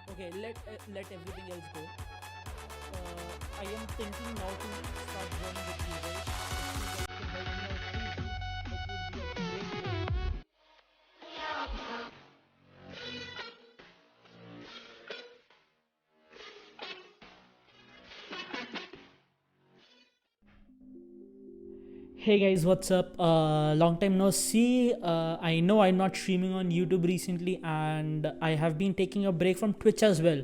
Okay, let everything else go. I am thinking now to start growing with you guys. If you guys can help me out, please do. It would be a great help. Hey guys, what's up? Long time no see. I know I'm not streaming on YouTube recently, and I have been taking a break from Twitch as well.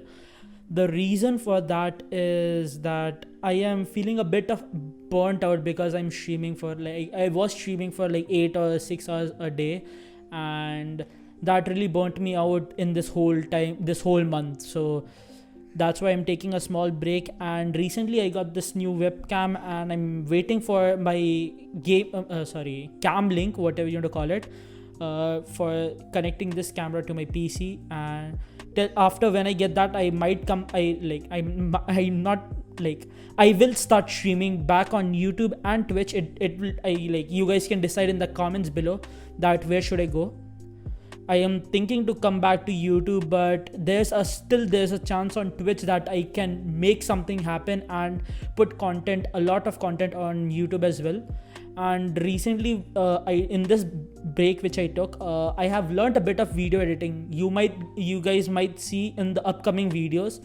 The reason for that is that I am feeling a bit of burnt out because I'm streaming for like I was streaming for like 8 or 6 hours a day, and that really burnt me out in this whole month. So that's why I'm taking a small break. And recently I got this new webcam, and I'm waiting for my cam link, whatever you want to call it, for connecting this camera to my PC. And after, when I get that, I might come I'm not like I will start streaming back on YouTube and Twitch. It will, I like, you guys can decide in the comments below that where should I go. I am thinking to come back to YouTube, but there's a chance on Twitch that I can make something happen and put a lot of content on YouTube as well. And recently, in this break which I took, I have learned a bit of video editing. You guys might see in the upcoming videos.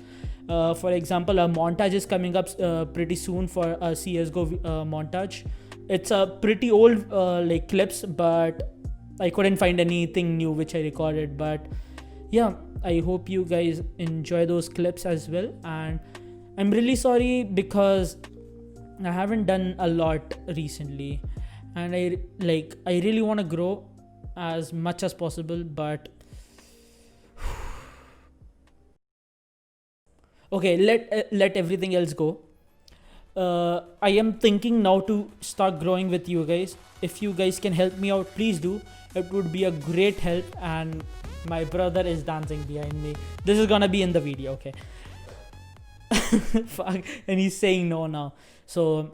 For example, a montage is coming up pretty soon for a CS:GO montage. It's a pretty old clips, but I couldn't find anything new which I recorded. But yeah, I hope you guys enjoy those clips as well. And I'm really sorry because I haven't done a lot recently, and I really want to grow as much as possible. But okay, let everything else go. I am thinking now to start growing with you guys. If you guys can help me out, please do. It would be a great help. And my brother is dancing behind me. This is gonna be in the video, okay? Fuck. And he's saying no now. So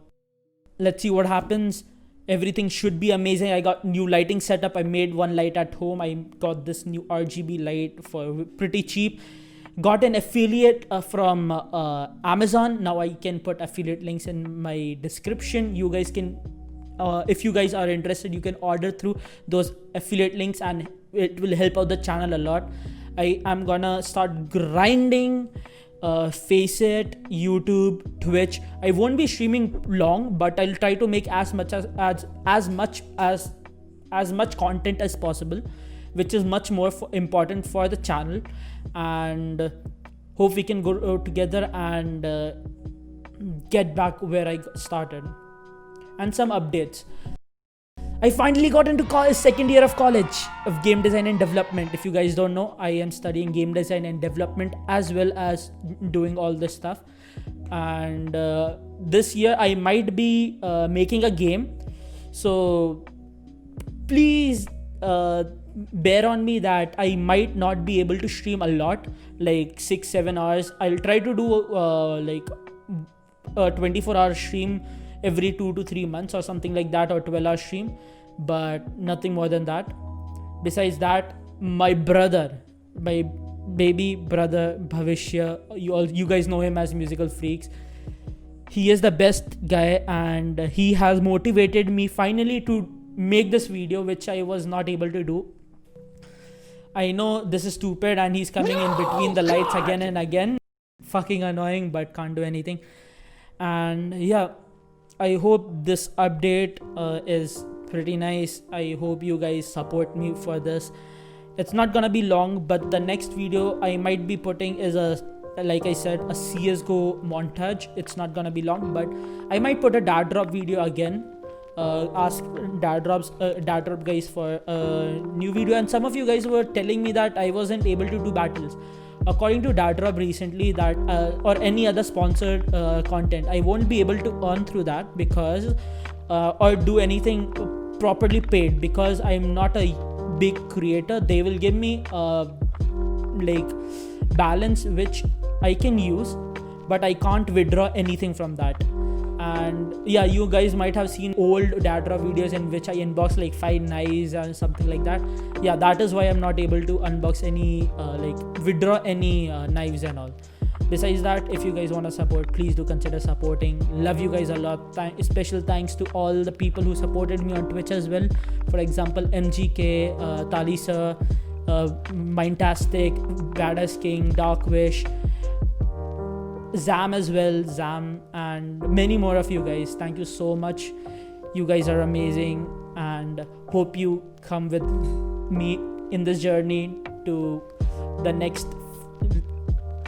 let's see what happens. Everything should be amazing. I got new lighting setup. I made one light at home. I got this new RGB light for pretty cheap. Got an affiliate from Amazon. Now I can put affiliate links in my description. You guys can, if you guys are interested, you can order through those affiliate links, and it will help out the channel a lot. I am gonna start grinding Faceit, YouTube, Twitch. I won't be streaming long, but I'll try to make as much content as possible, which is much more important for the channel. And hope we can go together and get back where I started. And some updates. I finally got into second year of college of game design and development. If you guys don't know, I am studying game design and development as well as doing all this stuff. And this year I might be making a game. So please bear on me that I might not be able to stream a lot, like 6-7 hours. I'll try to do a 24-hour stream every 2 to 3 months or something like that, or 12-hour stream, but nothing more than that. Besides that, my baby brother Bhavishya, you guys know him as Musical Freaks. He is the best guy, and he has motivated me finally to make this video, which I was not able to do. I know this is stupid, and he's coming in between the lights again and again. Fucking annoying, but can't do anything. And yeah, I hope this update is pretty nice. I hope you guys support me for this. It's not gonna be long, but the next video I might be putting is like I said, a CS:GO montage. It's not gonna be long, but I might put a dad drop video again. Ask dad drop guys for a new video. And some of you guys were telling me that I wasn't able to do battles. According to dad drop recently, that or any other sponsored content, I won't be able to earn through that because or do anything properly paid, because I'm not a big creator. They will give me balance which I can use, but I can't withdraw anything from that. And yeah, you guys might have seen old Dadra videos in which I unbox like 5 knives and something like that. Yeah, that is why I'm not able to unbox any withdraw any knives and all. Besides that, if you guys want to support, please do consider supporting. Love you guys a lot. Special thanks to all the people who supported me on Twitch as well. For example, MGK, Talisa, Mindtastic, Badass King, Darkwish, Zam as well, and many more of you guys. Thank you so much. You guys are amazing, and hope you come with me in this journey to the next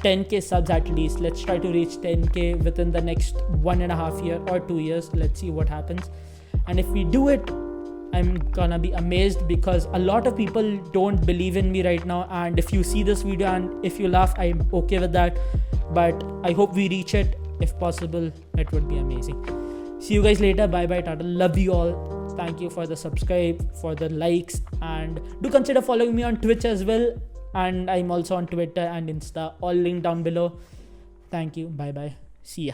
10k subs at least. Let's try to reach 10k within the next 1.5 year or 2 years. Let's see what happens. And if we do it, I'm gonna be amazed, because a lot of people don't believe in me right now. And if you see this video and if you laugh, I'm okay with that. But I hope we reach it. If possible, it would be amazing. See you guys later. Bye bye, Tata. Love you all. Thank you for the subscribe, for the likes, and do consider following me on Twitch as well. And I'm also on Twitter and Insta, all linked down below. Thank you. Bye bye. See ya.